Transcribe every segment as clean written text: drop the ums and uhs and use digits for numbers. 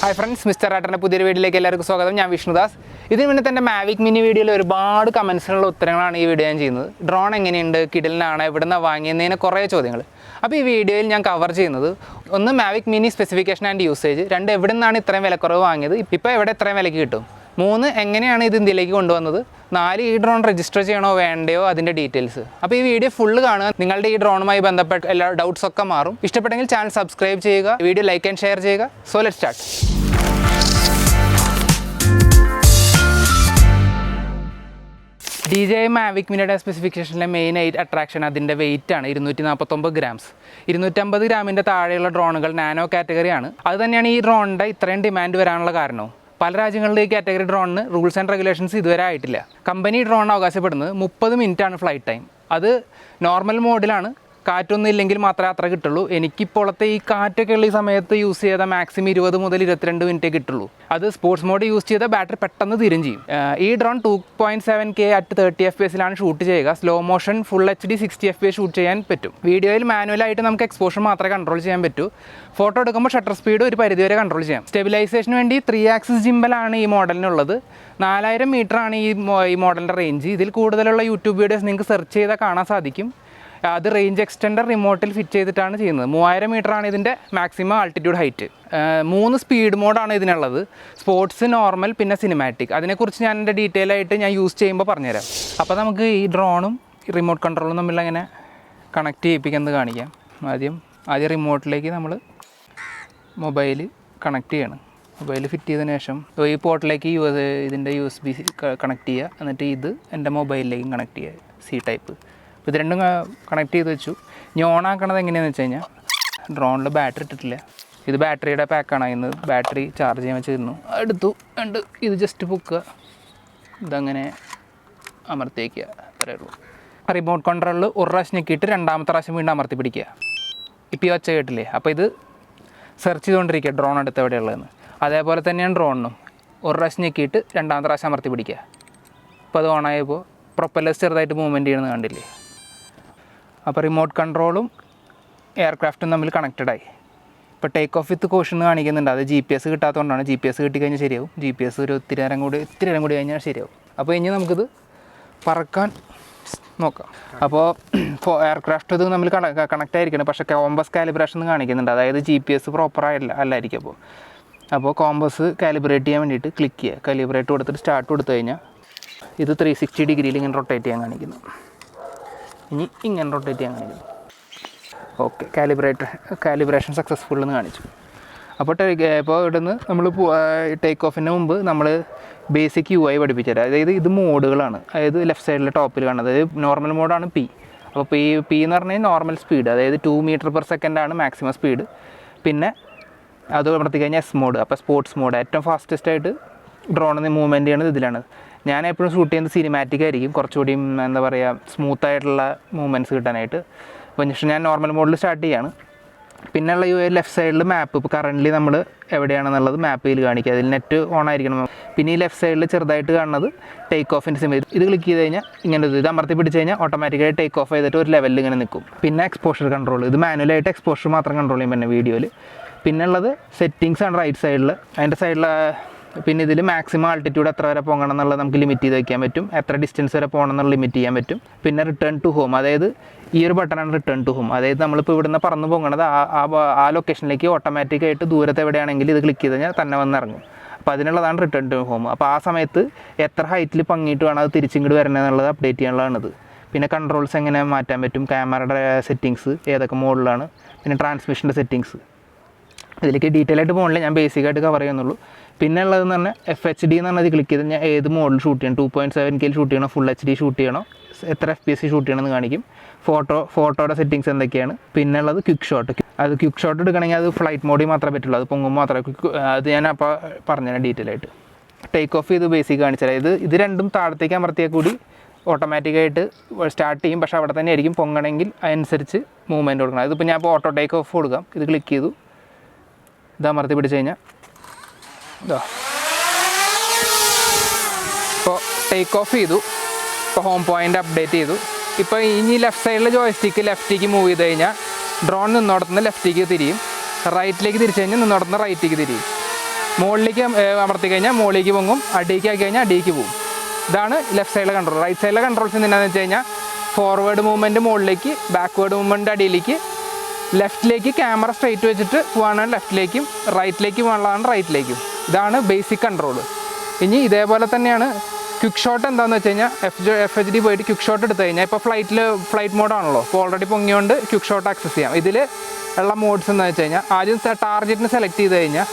Hi friends, mister റാട്ടറിൻ്റെ പുതിയൊരു വീഡിയോയിലേക്ക് എല്ലാവർക്കും സ്വാഗതം. ഞാൻ വിഷ്ണുദാസ്. ഇതിന് മുന്നേ തന്നെ മാവിക് മിനി വീഡിയോയിൽ ഒരുപാട് കമൻസിനുള്ള ഉത്തരങ്ങളാണ് ഈ വീഡിയോ ഞാൻ ചെയ്യുന്നത്. ഡ്രോൺ എങ്ങനെയുണ്ട്, കിടിലനാണ്, എവിടെ നിന്നാണ് വാങ്ങിയതിന് കുറേ ചോദ്യങ്ങൾ. അപ്പോൾ ഈ വീഡിയോയിൽ ഞാൻ കവർ ചെയ്യുന്നത് ഒന്ന് Mavic mini specification and usage, രണ്ട് എവിടെ നിന്നാണ് ഇത്രയും വിലക്കുറവ് വാങ്ങിയത്, ഇപ്പോൾ എവിടെ ഇത്രയും വിലയ്ക്ക് കിട്ടും, 3 എങ്ങനെയാണ് ഇത് ഇന്ത്യയിലേക്ക് കൊണ്ടുവന്നത്, 4 ഈ ഡ്രോൺ രജിസ്റ്റർ ചെയ്യണോ വേണ്ടയോ അതിൻ്റെ ഡീറ്റെയിൽസ്. അപ്പോൾ ഈ വീഡിയോ ഫുള്ള് കാണുക. നിങ്ങളുടെ ഈ ഡ്രോണുമായി ബന്ധപ്പെട്ട എല്ലാ ഡൗട്ട്സ് ഒക്കെ മാറും. ഇഷ്ടപ്പെട്ടെങ്കിൽ ചാനൽ സബ്സ്ക്രൈബ് ചെയ്യുക, വീഡിയോ ലൈക്ക് ആൻഡ് ഷെയർ ചെയ്യുക. So let's start. DJI Mavic മിനിയുടെ സ്പെസിഫിക്കേഷനിലെ മെയിൻ അട്രാക്ഷൻ അതിൻ്റെ വെയിറ്റാണ്. 249 ഗ്രാംസ്. 250 ഗ്രാമിൻ്റെ താഴെയുള്ള ഡ്രോണുകൾ നാനോ കാറ്റഗറിയാണ്. അത് തന്നെയാണ് ഈ ഡ്രോണിൻ്റെ ഇത്രയും ഡിമാൻഡ് വരാനുള്ള കാരണവും. പല രാജ്യങ്ങളിലെ ഈ കാറ്റഗറി ഡ്രോണിന് റൂൾസ് ആൻഡ് റെഗുലേഷൻസ് ഇതുവരെ ആയിട്ടില്ല. കമ്പനി ഡ്രോൺ അവകാശപ്പെടുന്നത് 30 മിനിറ്റാണ് ഫ്ലൈറ്റ് ടൈം. അത് നോർമൽ മോഡിലാണ്. കാറ്റൊന്നും ഇല്ലെങ്കിൽ മാത്രമേ അത്ര കിട്ടുള്ളൂ. എനിക്കിപ്പോഴത്തെ ഈ കാറ്റൊക്കെ ഉള്ള ഈ സമയത്ത് യൂസ് ചെയ്താൽ മാക്സിമം 20 മുതൽ 22 മിനിറ്റേ കിട്ടുള്ളൂ. അത് സ്പോർട്സ് മോഡ് യൂസ് ചെയ്താൽ ബാറ്ററി പെട്ടെന്ന് തീരും ചെയ്യും. ഈ drone 2.7K at 30 FPS shoot ചെയ്യുക. Slow motion full HD 60 FPS shoot ചെയ്യാൻ പറ്റും. വീഡിയോയിൽ മാനുവലായിട്ട് നമുക്ക് എക്സ്പോഷർ മാത്രമേ കൺട്രോൾ ചെയ്യാൻ പറ്റൂ. ഫോട്ടോ എടുക്കുമ്പോൾ ഷട്ടർ സ്പീഡ് ഒരു പരിധിവരെ കൺട്രോൾ ചെയ്യാം. സ്റ്റെബിലൈസേഷന് വേണ്ടി 3 ആക്സിസ് ജിംബലാണ് ഈ മോഡലിനുള്ളത്. 4000 മീറ്ററാണ് ഈ മോഡലിൻ്റെ റേഞ്ച്. ഇതിൽ കൂടുതലുള്ള യൂട്യൂബ് വീഡിയോസ് നിങ്ങൾക്ക് സെർച്ച് ചെയ്താൽ കാണാൻ സാധിക്കും. അത് റേഞ്ച് എക്സ്റ്റൻഡർ റിമോട്ടിൽ ഫിറ്റ് ചെയ്തിട്ടാണ് ചെയ്യുന്നത്. 3000 മീറ്ററാണ് ഇതിൻ്റെ മാക്സിമം ആൾട്ടിറ്റ്യൂഡ് ഹൈറ്റ്. 3 സ്പീഡ് മോഡാണ് ഇതിനുള്ളത്. സ്പോർട്സ്, നോർമൽ, പിന്നെ സിനിമാറ്റിക്. അതിനെക്കുറിച്ച് ഞാൻ എൻ്റെ ഡീറ്റെയിൽ ആയിട്ട് ഞാൻ യൂസ് ചെയ്യുമ്പോൾ പറഞ്ഞുതരാം. അപ്പോൾ നമുക്ക് ഈ ഡ്രോണും റിമോട്ട് കൺട്രോളും തമ്മിൽ അങ്ങനെ കണക്ട് ചെയ്യിപ്പിക്കുന്നത് കാണിക്കാം. ആദ്യം റിമോട്ടിലേക്ക് നമ്മൾ മൊബൈൽ കണക്ട് ചെയ്യണം. മൊബൈൽ ഫിറ്റ് ചെയ്തതിന് ശേഷം ഈ പോർട്ടിലേക്ക് ഇതിൻ്റെ USB കണക്ട് ചെയ്യുക. എന്നിട്ട് ഇത് എൻ്റെ മൊബൈലിലേക്കും കണക്ട് ചെയ്യുക. C type. അപ്പോൾ ഇത് രണ്ടും കണക്ട് ചെയ്ത് വെച്ചു. ഇനി ഓൺ ആക്കണത് എങ്ങനെയാണെന്ന് വെച്ച് കഴിഞ്ഞാൽ, ഡ്രോണിൽ ബാറ്ററി ഇട്ടിട്ടില്ല. ഇത് ബാറ്ററിയുടെ പാക്കാണ്. ഇന്ന് ബാറ്ററി ചാർജ് ചെയ്യാൻ വെച്ചിരുന്നു. എടുത്തു. ഇത് ജസ്റ്റ് പൊക്കുക. ഇതങ്ങനെ അമർത്തിയേക്കുക. അത്രയേ ഉള്ളൂ. റിമോട്ട് കൺട്രോളിൽ ഒരു പ്രാവശ്യം ഞെക്കിയിട്ട് രണ്ടാമത്തെ പ്രാവശ്യം വീണ്ടും അമർത്തി പിടിക്കുക. ഇപ്പോൾ ഈ ഒച്ച കേട്ടില്ലേ? അപ്പോൾ ഇത് സെർച്ച് ചെയ്തുകൊണ്ടിരിക്കുക ഡ്രോൺ അടുത്ത് എവിടെയുള്ളതെന്ന്. അതേപോലെ തന്നെയാണ് ഡ്രോണിനും. ഒരു പ്രാവശ്യം ഞെക്കിയിട്ട് രണ്ടാമത്തെ പ്രാവശ്യം അമർത്തി പിടിക്കുക. അപ്പോൾ അത് ഓണായപ്പോൾ പ്രൊപ്പല്ലേഴ്സ് ചെറുതായിട്ട് മൂവ്മെൻറ്റ് ചെയ്യണമെന്ന് കണ്ടില്ലേ? അപ്പോൾ റിമോട്ട് കൺട്രോളും എയർക്രാഫ്റ്റും തമ്മിൽ കണക്റ്റഡായി. ഇപ്പോൾ ടേക്ക് ഓഫ് വിത്ത് കോഷൻ കാണിക്കുന്നുണ്ട്. അത് GPS കിട്ടാത്തതുകൊണ്ടാണ്. GPS കിട്ടിക്കഴിഞ്ഞാൽ ശരിയാവും. GPS ഒരു ഇത്തിരി നേരം കൂടി കഴിഞ്ഞാൽ ശരിയാവും. അപ്പോൾ ഇനി നമുക്കിത് പറക്കാൻ നോക്കാം. അപ്പോൾ എയർക്രാഫ്റ്റ് ഇത് തമ്മിൽ കണക്റ്റ് ആയിരിക്കണം. പക്ഷേ കോമ്പസ് കാലിബ്രേഷൻ എന്ന് കാണിക്കുന്നുണ്ട്. അതായത് GPS പ്രോപ്പറായില്ലായിരിക്കും. അപ്പോൾ കോമ്പസ് കാലിബ്രേറ്റ് ചെയ്യാൻ വേണ്ടിയിട്ട് ക്ലിക്ക് ചെയ്യുക. കാലിബ്രേറ്റ് കൊടുത്തിട്ട് സ്റ്റാർട്ട് കൊടുത്തു കഴിഞ്ഞാൽ ഇത് 360 ഡിഗ്രിയിൽ ഇങ്ങനെ റൊട്ടേറ്റ് ചെയ്യാൻ കാണിക്കുന്നു. ഇനി ഇങ്ങനെ റൊട്ടേറ്റ് ചെയ്യാൻ കാണിക്കുന്നു. ഓക്കെ, കാലിബ്രേഷൻ സക്സസ്ഫുൾ എന്ന് കാണിച്ചു. അപ്പോൾ ഇവിടുന്ന് നമ്മൾ ടേക്ക് ഓഫിന് മുമ്പ് നമ്മൾ ബേസിക് UI പഠിപ്പിച്ചു തരാം. അതായത് ഇത് മോഡുകളാണ്. അതായത് ലെഫ്റ്റ് സൈഡിൽ ടോപ്പിൽ കാണുന്നത് അതായത് നോർമൽ മോഡാണ് P. അപ്പോൾ P എന്ന് പറഞ്ഞാൽ നോർമൽ സ്പീഡ്, അതായത് 2 മീറ്റർ/സെക്കൻഡ് ആണ് മാക്സിമം സ്പീഡ്. പിന്നെ അത് അമർത്തി കഴിഞ്ഞാൽ S മോഡ്. അപ്പോൾ സ്പോർട്സ് മോഡ്. ഏറ്റവും ഫാസ്റ്റസ്റ്റ് ആയിട്ട് ഡ്രോണിന് മൂവ്മെൻറ്റ് ചെയ്യണത് ഇതിലാണ്. ഞാൻ എപ്പോഴും ഷൂട്ട് ചെയ്യുന്നത് സിനിമാറ്റിക് ആയിരിക്കും, കുറച്ചുകൂടി എന്താ പറയുക സ്മൂത്തായിട്ടുള്ള മൂവ്മെൻറ്റ്സ് കിട്ടാനായിട്ട്. അപ്പോൾ ഞാൻ നോർമൽ മോഡിൽ സ്റ്റാർട്ട് ചെയ്യാണ്. പിന്നെയുള്ള ലെഫ്റ്റ് സൈഡിൽ മാപ്പ്. ഇപ്പോൾ കറൻ്റ്ലി നമ്മൾ എവിടെയാണെന്നുള്ളത് മാപ്പിൽ കാണിക്കുക. അതിൽ നെറ്റ് ഓൺ ആയിരിക്കണം. പിന്നെ ഈ ലെഫ്റ്റ് സൈഡിൽ ചെറുതായിട്ട് കാണുന്നത് ടേക്ക് ഓഫിൻ്റെ സിമ്പിൾ. ഇത് ക്ലിക്ക് ചെയ്ത് കഴിഞ്ഞാൽ ഇങ്ങനെ ഇത് അമർത്തി പിടിച്ച് കഴിഞ്ഞാൽ ഓട്ടോമാറ്റിക്കായി ടേക്ക് ഓഫ് ചെയ്തിട്ട് ഒരു ലെവലിൽ ഇങ്ങനെ നിൽക്കും. പിന്നെ എക്സ്പോഷർ കൺട്രോൾ. ഇത് മാനുവലായിട്ട് എക്സ്പോഷർ മാത്രം കൺട്രോൾ ചെയ്യും പിന്നെ വീഡിയോയിൽ. പിന്നെ ഉള്ളത് സെറ്റിങ്സ് ആണ് റൈറ്റ് സൈഡിൽ. അതിൻ്റെ സൈഡിൽ പിന്നെ ഇതിൽ മാക്സിമം ആൾട്ടിറ്റ്യൂഡ് എത്ര വരെ പോകണം എന്നുള്ളത് നമുക്ക് ലിമിറ്റ് ചെയ്ത് വയ്ക്കാൻ പറ്റും. എത്ര ഡിസ്റ്റൻസ് വരെ പോകണം എന്നുള്ള ലിമിറ്റ് ചെയ്യാൻ പറ്റും. പിന്നെ റിട്ടേൺ ടു ഹോം, അതായത് ഈ ഒരു ബട്ടണാണ് റിട്ടേൺ ടു ഹോം. അതായത് നമ്മളിപ്പോൾ ഇവിടുന്ന് പറന്ന് പോകണത് ആ ലൊക്കേഷനിലേക്ക് ഓട്ടോമാറ്റിക്കായിട്ട് ദൂരത്ത് എവിടെയാണെങ്കിൽ ഇത് ക്ലിക്ക് ചെയ്ത് കഴിഞ്ഞാൽ തന്നെ വന്നിറങ്ങും. അപ്പോൾ അതിനുള്ളതാണ് റിട്ടേൺ ടു ഹോം. അപ്പോൾ ആ സമയത്ത് എത്ര ഹൈറ്റിൽ പങ്ങിയിട്ട് വേണം അത് തിരിച്ചിങ്ങോട്ട് വരണമെന്നുള്ളത് അപ്ഡേറ്റ് ചെയ്യാനുള്ളതാണിത്. പിന്നെ കൺട്രോൾസ് എങ്ങനെ മാറ്റാൻ പറ്റും, ക്യാമറയുടെ സെറ്റിങ്സ് ഏതൊക്കെ മോഡിലാണ്, പിന്നെ ട്രാൻസ്മിഷൻ്റെ സെറ്റിങ്സ്. ഇതിലേക്ക് ഡീറ്റെയിൽ ആയിട്ട് പോകണില്ല, ഞാൻ ബേസിക്കായിട്ട് കവർ ചെയ്യുന്നുള്ളൂ. പിന്നെ ഉള്ളതെന്ന് പറഞ്ഞാൽ FHD എന്ന് പറഞ്ഞാൽ ക്ലിക്ക് ചെയ്ത് ഞാൻ ഏത് മോഡിൽ ഷൂട്ട് ചെയ്യണം, 2.7K ഷൂട്ട് ചെയ്യണോ, ഫുൾ HD ഷൂട്ട് ചെയ്യണോ, എത്ര FPS ഷൂട്ട് ചെയ്യണമെന്ന് കാണിക്കും. ഫോട്ടോയുടെ സെറ്റിങ്സ് എന്തൊക്കെയാണ്. പിന്നെ ഉള്ളത് ക്വിക്ക് ഷോട്ട്. അത് ക്വിക്ക് ഷോട്ട് എടുക്കണമെങ്കിൽ അത് ഫ്ലൈറ്റ് മോഡിൽ മാത്രമേ പറ്റുള്ളൂ. അത് പൊങ്ങുമ്പോൾ മാത്രമേ അത് ഞാൻ അപ്പോൾ പറഞ്ഞുതരാം ഡീറ്റെയിൽ ആയിട്ട്. ടേക്ക് ഓഫ് ചെയ്ത് ബേസിക് കാണിച്ചാൽ ഇത് രണ്ടും താഴത്തേക്ക് അമർത്തിയാൽ കൂടി ഓട്ടോമാറ്റിക്കായിട്ട് സ്റ്റാർട്ട് ചെയ്യും. പക്ഷേ അവിടെ തന്നെ ആയിരിക്കും. പൊങ്ങണമെങ്കിൽ അതനുസരിച്ച് മൂവ്മെൻറ്റ് കൊടുക്കണം. ഇതിപ്പോൾ ഞാൻ ഇപ്പോൾ ഓട്ടോ ടേക്ക് ഓഫ് കൊടുക്കാം. ഇത് ക്ലിക്ക് ചെയ്തു, ഇത് അമർത്തി പിടിച്ച് കഴിഞ്ഞാൽ ഇപ്പോൾ ടേക്ക് ഓഫ് ചെയ്തു. ഇപ്പോൾ ഹോം പോയിൻ്റ് അപ്ഡേറ്റ് ചെയ്തു. ഇപ്പോൾ ഇനി ലെഫ്റ്റ് സൈഡിലെ ജോയ്സ്റ്റിക്ക് ലെഫ്റ്റിലേക്ക് മൂവ് ചെയ്ത് കഴിഞ്ഞാൽ ഡ്രോൺ നിന്നോടത്തുനിന്ന് ലെഫ്റ്റിലേക്ക് തിരിയും, റൈറ്റിലേക്ക് തിരിച്ചു കഴിഞ്ഞാൽ നിന്നോടത്തുനിന്ന് റൈറ്റിലേക്ക് തിരിയും. മുകളിലേക്ക് അമർത്തി കഴിഞ്ഞാൽ മുകളിലേക്ക് പൊങ്ങും, അടിയിലേക്ക് ആക്കി കഴിഞ്ഞാൽ അടിയിലേക്ക് പോകും. ഇതാണ് ലെഫ്റ്റ് സൈഡിലെ കൺട്രോൾ. റൈറ്റ് സൈഡിലെ കൺട്രോൾസ് എന്താണെന്ന് വെച്ച് കഴിഞ്ഞാൽ ഫോർവേഡ് മൂവ്മെൻറ്റ് മുകളിലേക്ക്, ബാക്ക്വേഡ് മൂവ്മെൻറ്റ് അടിയിലേക്ക്, ലെഫ്റ്റിലേക്ക് ക്യാമറ സ്ട്രൈറ്റ് വെച്ചിട്ട് പോകാനാണ് ലെഫ്റ്റിലേക്കും, റൈറ്റിലേക്ക് പോകാനുള്ളതാണ് റൈറ്റിലേക്കും. ഇതാണ് ബേസിക് കൺട്രോൾ. ഇനി ഇതേപോലെ തന്നെയാണ് ക്വിക്ക് ഷോട്ട്. എന്താണെന്ന് വെച്ച് കഴിഞ്ഞാൽ FHD പോയിട്ട് ക്വിക്ക് ഷോട്ട് എടുത്തു കഴിഞ്ഞാൽ ഇപ്പോൾ ഫ്ലൈറ്റ് മോഡാണല്ലോ, അപ്പോൾ ഓൾറെഡി പൊങ്ങിയോണ്ട് ക്വിക്ക് ഷോട്ട് ആക്സസ് ചെയ്യാം. ഇതിൽ ഉള്ള മോഡ്സ് എന്താണെന്ന് വെച്ച് കഴിഞ്ഞാൽ ആദ്യം ടാർഗറ്റിന് സെലക്ട് ചെയ്ത് കഴിഞ്ഞാൽ,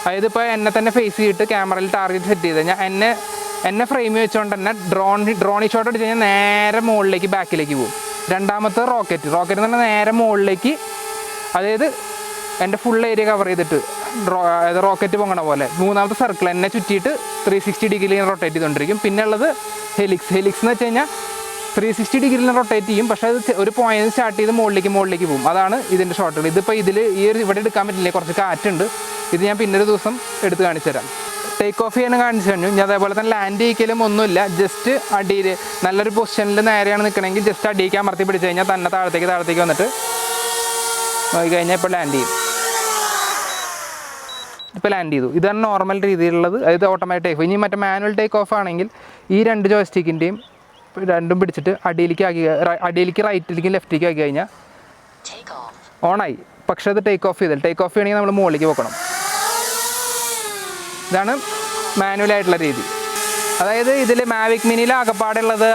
അതായത് ഇപ്പോൾ എന്നെ തന്നെ ഫേസ് ചെയ്തിട്ട് ക്യാമറയിൽ ടാർഗറ്റ് സെറ്റ് ചെയ്ത് കഴിഞ്ഞാൽ എന്നെ ഫ്രെയിം വെച്ചുകൊണ്ട് തന്നെ ഡ്രോണി ഷോട്ട് അടിച്ച് കഴിഞ്ഞാൽ നേരെ മുകളിലേക്ക് ബാക്കിലേക്ക് പോകും. രണ്ടാമത്തെ റോക്കറ്റ് എന്ന് പറഞ്ഞാൽ നേരെ മുകളിലേക്ക്, അതായത് എൻ്റെ ഫുൾ ഏരിയ കവർ ചെയ്തിട്ട് അതായത് റോക്കറ്റ് പൊങ്ങണ പോലെ. മൂന്നാമത്തെ സർക്കിൾ എന്നെ ചുറ്റിയിട്ട് 360 ഡിഗ്രിയിൽ റൊട്ടേറ്റ് ചെയ്തുകൊണ്ടിരിക്കും. പിന്നെ ഉള്ളത് ഹെലിക്സ് എന്ന് വെച്ച് കഴിഞ്ഞാൽ 360 ഡിഗ്രിയിൽ റൊട്ടേറ്റ് ചെയ്യും, പക്ഷേ അത് ഒരു പോയിന്റ് സ്റ്റാർട്ട് ചെയ്ത് മുകളിലേക്ക് പോകും. അതാണ് ഇതിൻ്റെ ഷോട്ടുകൾ. ഇതിപ്പോൾ ഇവിടെ എടുക്കാൻ പറ്റില്ല, കുറച്ച് കാറ്റുണ്ട്. ഇത് ഞാൻ പിന്നൊരു ദിവസം എടുത്ത് കാണിച്ചു തരാം. ടേക്ക് ഓഫ് ചെയ്യാൻ കാണിച്ചു കഴിഞ്ഞു. ഞാൻ അതേപോലെ തന്നെ ലാൻഡ് ചെയ്യിക്കലും ഒന്നുമില്ല, ജസ്റ്റ് അടിയിൽ നല്ലൊരു പൊസിഷനിൽ നേരെയാണ് നിൽക്കണമെങ്കിൽ ജസ്റ്റ് അടിയിലേക്ക് അമർത്തി പിടിച്ച് കഴിഞ്ഞാൽ തന്നെ താഴത്തേക്ക് വന്നിട്ട് നോക്കി കഴിഞ്ഞാൽ ഇപ്പോൾ ലാൻഡ് ചെയ്യും. ഇപ്പോൾ ലാൻഡ് ചെയ്തു. ഇതാണ് നോർമൽ രീതിയിലുള്ളത്, അതായത് ഓട്ടോമാറ്റിക് ടേക്ക് ഓഫ്. ഇനി മറ്റേ മാനുവൽ ടേക്ക് ഓഫ് ആണെങ്കിൽ ഈ 2 ജോയ്സ്റ്റിക്കിൻ്റെയും രണ്ടും പിടിച്ചിട്ട് അടിയിലേക്ക് റൈറ്റിലേക്കും ലെഫ്റ്റിലേക്കും ആക്കി കഴിഞ്ഞാൽ ഓണായി. പക്ഷേ അത് ടേക്ക് ഓഫ് ചെയ്യണമെങ്കിൽ നമ്മൾ മുകളിലേക്ക് വെക്കണം. ഇതാണ് മാനുവലായിട്ടുള്ള രീതി. അതായത് ഇതിൽ മാവിക് മിനിയിൽ ആകപ്പാടുള്ളത്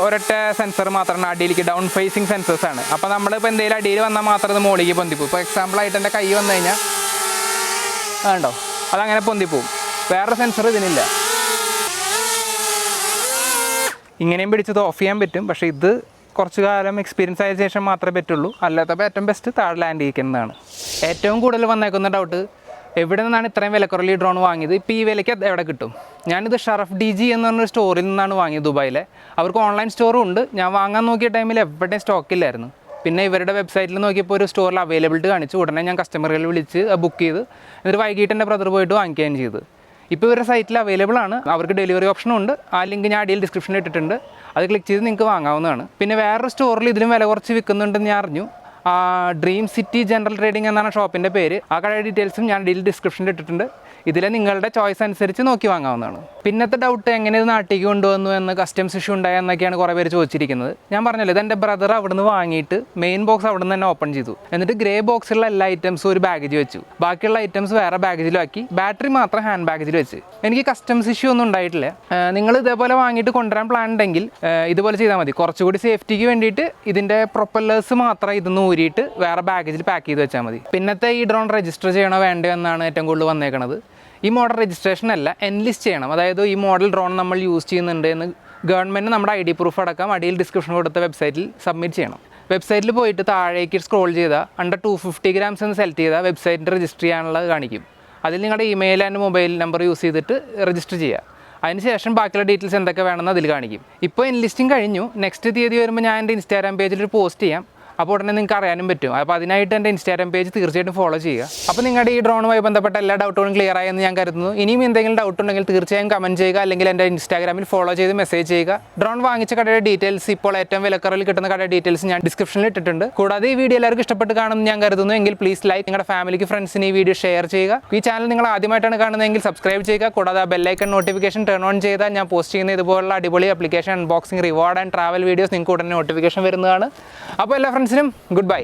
ഒരൊറ്റ സെൻസർ മാത്രമാണ്, അടിയിലേക്ക് ഡൗൺ ഫേസിങ് സെൻസേഴ്സാണ്. അപ്പോൾ നമ്മളിപ്പോൾ എന്തെങ്കിലും അടിയിൽ വന്നാൽ മാത്രം അത് മുകളിലേക്ക് പൊന്തിപ്പോവും. ഇപ്പോൾ എക്സാമ്പിളായിട്ട് എൻ്റെ കൈ വന്നു കഴിഞ്ഞാൽ അതുണ്ടോ, അതങ്ങനെ പൊന്തിപ്പോവും. വേറെ സെൻസർ ഇതിനില്ല. ഇങ്ങനെയും പിടിച്ചത് ഓഫ് ചെയ്യാൻ പറ്റും, പക്ഷേ ഇത് കുറച്ച് കാലം എക്സ്പീരിയൻസ് ആയ ശേഷം മാത്രമേ പറ്റുള്ളൂ. അല്ലാത്തപ്പോൾ ഏറ്റവും ബെസ്റ്റ് താഴെ ലാൻഡ് ചെയ്യിക്കുന്നതാണ്. ഏറ്റവും കൂടുതൽ വന്നേക്കുന്ന ഡൗട്ട്, എവിടെ നിന്നാണ് ഇത്രയും വിലക്കുറവിൽ ഈ ഡ്രോൺ വാങ്ങിയത്, ഇപ്പോൾ ഈ വിലയ്ക്ക് എവിടെ കിട്ടും? ഞാനിത് ഷറഫ് DG എന്ന് പറഞ്ഞൊരു സ്റ്റോറിൽ നിന്നാണ് വാങ്ങിയത്, ദുബായിലെ. അവർക്ക് ഓൺലൈൻ സ്റ്റോറും ഉണ്ട്. ഞാൻ വാങ്ങാൻ നോക്കിയ ടൈമിൽ എവിടെയും സ്റ്റോക്കില്ലായിരുന്നു. പിന്നെ ഇവരുടെ വെബ്സൈറ്റിൽ നോക്കിയപ്പോൾ ഒരു സ്റ്റോറിൽ അവൈലബിലിറ്റി കാണിച്ചു. ഉടനെ ഞാൻ കസ്റ്റമറുകളിൽ വിളിച്ച് ബുക്ക് ചെയ്ത്, എന്നിട്ട് വൈകിട്ട് എൻ്റെ ബ്രദർ പോയിട്ട് വാങ്ങിക്കുകയും ചെയ്തു. ഇപ്പോൾ ഇവരുടെ സൈറ്റിൽ അവൈലബിൾ ആണ്. അവർക്ക് ഡെലിവറി ഓപ്ഷനും ഉണ്ട്. ആ ലിങ്ക് ഞാൻ അടിയിൽ ഡിസ്ക്രിപ്ഷനിൽ ഇട്ടിട്ടുണ്ട്. അത് ക്ലിക്ക് ചെയ്ത് നിങ്ങൾക്ക് വാങ്ങാവുന്നതാണ്. പിന്നെ വേറൊരു സ്റ്റോറിൽ ഇതിലും വില കുറച്ച് വിൽക്കുന്നുണ്ടെന്ന് ഞാൻ അറിഞ്ഞു. ഡ്രീം സിറ്റി ജനറൽ ട്രേഡിംഗ് എന്നാണ് ഷോപ്പിൻ്റെ പേര്. ആ കടയുടെ ഡീറ്റെയിൽസും ഞാൻ ഡീൽ ഡിസ്ക്രിപ്ഷനിൽ ഇട്ടിട്ടുണ്ട്. ഇതിൽ നിങ്ങളുടെ ചോയ്സ് അനുസരിച്ച് നോക്കി വാങ്ങാവുന്നതാണ്. പിന്നത്തെ ഡൗട്ട്, എങ്ങനെ ഇത് നാട്ടിലേക്ക് കൊണ്ടുവന്നു എന്ന്, കസ്റ്റംസ് ഇഷ്യൂ ഉണ്ടായെന്നൊക്കെയാണ് കുറേ പേര് ചോദിച്ചിരിക്കുന്നത്. ഞാൻ പറഞ്ഞല്ലോ, ഇതെൻ്റെ ബ്രദർ അവിടെ നിന്ന് വാങ്ങിയിട്ട് മെയിൻ ബോക്സ് അവിടെ നിന്ന് തന്നെ ഓപ്പൺ ചെയ്തു. എന്നിട്ട് ഗ്രേ ബോക്സിലുള്ള എല്ലാ ഐറ്റംസും ഒരു ബാഗേജ് വെച്ചു, ബാക്കിയുള്ള ഐറ്റംസ് വേറെ ബാഗേജിലാക്കി, ബാറ്ററി മാത്രം ഹാൻഡ് ബാഗേജിൽ വെച്ച്. എനിക്ക് കസ്റ്റംസ് ഇഷ്യൂ ഒന്നും ഉണ്ടായിട്ടില്ല. നിങ്ങൾ ഇതേപോലെ വാങ്ങിയിട്ട് കൊണ്ടുവരാൻ പ്ലാൻ ഉണ്ടെങ്കിൽ ഇതുപോലെ ചെയ്താൽ മതി. കുറച്ചുകൂടി സേഫ്റ്റിക്ക് വേണ്ടിയിട്ട് ഇതിൻ്റെ പ്രൊപ്പല്ലേഴ്സ് മാത്രം ഇതൊന്ന് ഊരിയിട്ട് വേറെ ബാഗേജിൽ പാക്ക് ചെയ്ത് വെച്ചാൽ മതി. പിന്നത്തെ ഈ ഡ്രോൺ രജിസ്റ്റർ ചെയ്യണോ വേണ്ടോ എന്നാണ് ഏറ്റവും കൂടുതൽ വന്നേക്കണത്. ഈ മോഡൽ രജിസ്ട്രേഷൻ അല്ല, എൻലിസ്റ്റ് ചെയ്യണം. അതായത് ഈ മോഡൽ ഡ്രോൺ നമ്മൾ യൂസ് ചെയ്യുന്നുണ്ട് എന്ന് ഗവൺമെൻറ് നമ്മുടെ ID പ്രൂഫ് അടക്കം അടിയിൽ ഡിസ്ക്രിപ്ഷൻ കൊടുത്ത വെബ്സൈറ്റിൽ സബ്മിറ്റ് ചെയ്യണം. വെബ്സൈറ്റിൽ പോയിട്ട് താഴേക്ക് സ്ക്രോൾ ചെയ്താൽ അണ്ടർ 250 grams എന്ന് സെലക്ട് ചെയ്താൽ വെബ്സൈറ്റിൽ രജിസ്റ്റർ ചെയ്യാനുള്ളത് കാണിക്കും. അതിൽ നിങ്ങളുടെ email and mobile number use ചെയ്തിട്ട് രജിസ്റ്റർ ചെയ്യുക. അതിനുശേഷം ബാക്കിയുള്ള ഡീറ്റെയിൽസ് എന്തൊക്കെ വേണമെന്ന് അതിൽ കാണിക്കും. ഇപ്പോൾ എൻലിസ്റ്റിംഗ് കഴിഞ്ഞു. നെക്സ്റ്റ് തീയതി വരുമ്പോൾ ഞാൻ എൻ്റെ ഇൻസ്റ്റാഗ്രാം പേജിൽ ഒരു പോസ്റ്റ് ചെയ്യാം. അപ്പോൾ ഉടനെ നിങ്ങൾക്ക് അറിയാനും പറ്റും. അപ്പോൾ അതിനായിട്ട് എൻ്റെ ഇൻസ്റ്റാഗ്രാം പേജ് തീർച്ചയായിട്ടും ഫോളോ ചെയ്യുക. അപ്പോൾ നിങ്ങളുടെ ഈ ഡ്രോണുമായി ബന്ധപ്പെട്ട എല്ലാ ഡൗട്ടുകളും ക്ലിയർ ആയെന്ന് ഞാൻ കരുതുന്നു. ഇനിയും എന്തെങ്കിലും ഡൗട്ട് ഉണ്ടെങ്കിൽ തീർച്ചയായും കമൻറ്റ് ചെയ്യുക, അല്ലെങ്കിൽ എൻ്റെ ഇൻസ്റ്റാഗ്രാമിൽ ഫോളോ ചെയ്ത് മെസ്സേജ് ചെയ്യുക. ഡ്രോൺ വാങ്ങിച്ച കടയുടെ ഡീറ്റെയിൽസ്, ഇപ്പോൾ ഏറ്റവും വിലക്കുറവിൽ കിട്ടുന്ന കടയുടെ ഡീറ്റെയിൽസ് ഞാൻ ഡിസ്ക്രിപ്ഷനിൽ ഇട്ടിട്ടുണ്ട്. കൂടാതെ ഈ വീഡിയോ എല്ലാവർക്കും ഇഷ്ടപ്പെട്ട് കാണുമെന്ന് ഞാൻ കരുതുന്നു. എങ്കിൽ പ്ലീസ് ലൈക്ക്, നിങ്ങളുടെ ഫാമിലിക്ക് ഫ്രണ്ട്സിന് ഈ വീഡിയോ ഷെയർ ചെയ്യുക. ഈ ചാനൽ നിങ്ങൾ ആദ്യമായിട്ടാണ് കാണുന്നതെങ്കിൽ സബ്സ്ക്രൈബ് ചെയ്യുക. കൂടാതെ ആ ബെല്ലൈക്കൺ നോട്ടിഫിക്കേഷൻ ടേൺ ഓൺ ചെയ്താൽ ഞാൻ പോസ്റ്റ് ചെയ്യുന്ന ഇതുപോലുള്ള അടിപൊളി application unboxing, reward and travel videos നിങ്ങൾക്ക് ഉടനെ നോട്ടിഫിക്കേഷൻ വരുന്നതാണ്. അപ്പോൾ എല്ലാ ഫ്രണ്ട്സിനും ഗുഡ് ബൈ.